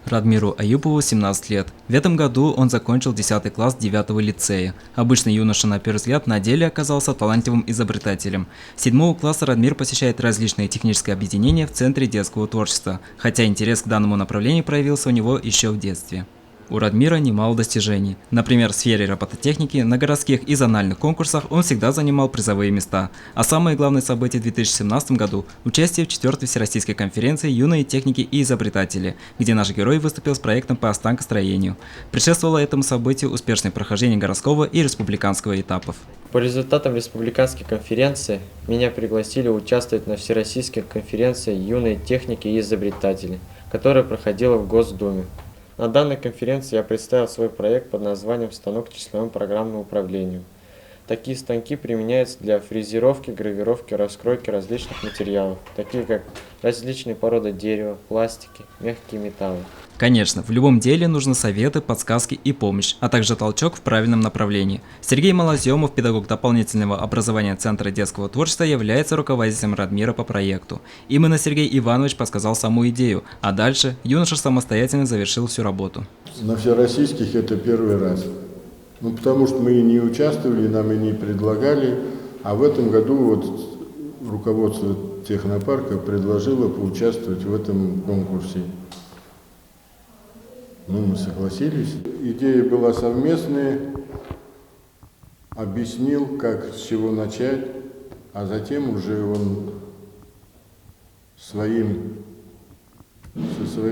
Радмиру Аюпову 17 лет. В этом году он закончил 10 класс 9 лицея. Обычный юноша, на первый взгляд, на деле оказался талантливым изобретателем. С 7 класса Радмир посещает различные технические объединения в Центре детского творчества, хотя интерес к данному направлению проявился у него еще в детстве. У Радмира немало достижений. Например, в сфере робототехники на городских и зональных конкурсах он всегда занимал призовые места. А самое главное событие в 2017 году – участие в 4-й Всероссийской конференции «Юные техники и изобретатели», где наш герой выступил с проектом по останкостроению. Предшествовало этому событию успешное прохождение городского и республиканского этапов. По результатам республиканской конференции меня пригласили участвовать на Всероссийской конференции «Юные техники и изобретатели», которая проходила в Госдуме. На данной конференции я представил свой проект под названием «Станок числовым программным управлением». Такие станки применяются для фрезеровки, гравировки, раскройки различных материалов, такие как различные породы дерева, пластики, мягкие металлы. Конечно, в любом деле нужны советы, подсказки и помощь, а также толчок в правильном направлении. Сергей Малоземов, педагог дополнительного образования Центра детского творчества, является руководителем Радмира по проекту. Именно Сергей Иванович подсказал саму идею, а дальше юноша самостоятельно завершил всю работу. На всероссийских это первый раз. Потому что мы и не участвовали, нам и не предлагали, а в этом году вот руководство технопарка предложило поучаствовать в этом конкурсе. Мы согласились. Идея была совместная, объяснил, как, с чего начать, а затем уже он со своей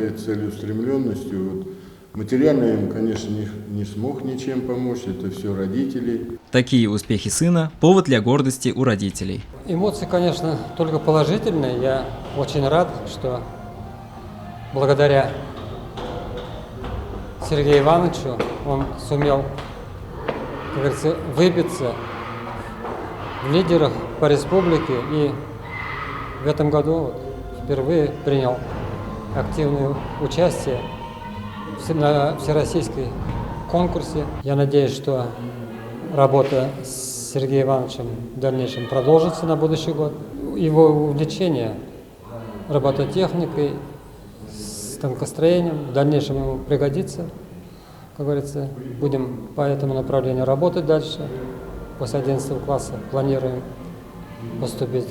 целеустремленностью, материально я им, конечно, не смог ничем помочь, это все родители. Такие успехи сына – повод для гордости у родителей. Эмоции, конечно, только положительные. Я очень рад, что благодаря Сергею Ивановичу он сумел, как говорится, выбиться в лидерах по республике и в этом году впервые принял активное участие на всероссийской конкурсе. Я надеюсь, что работа с Сергеем Ивановичем в дальнейшем продолжится на будущий год. Его увлечение робототехникой, станкостроением в дальнейшем ему пригодится. Как говорится, будем по этому направлению работать дальше. После 11 класса планируем поступить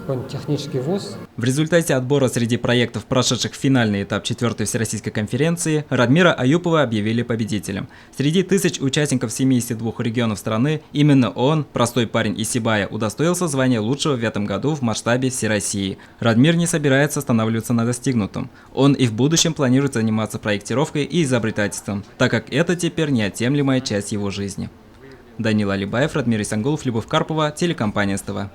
какой-нибудь технический вуз. В результате отбора среди проектов, прошедших финальный этап 4-й Всероссийской конференции, Радмира Аюпова объявили победителем. Среди тысяч участников 72 регионов страны именно он, простой парень из Сибая, удостоился звания лучшего в этом году в масштабе всей России. Радмир не собирается останавливаться на достигнутом. Он и в будущем планирует заниматься проектировкой и изобретательством, так как это теперь неотъемлемая часть его жизни. Данил Алибаев, Радмир Исангулов, Любовь Карпова, телекомпания СТВ.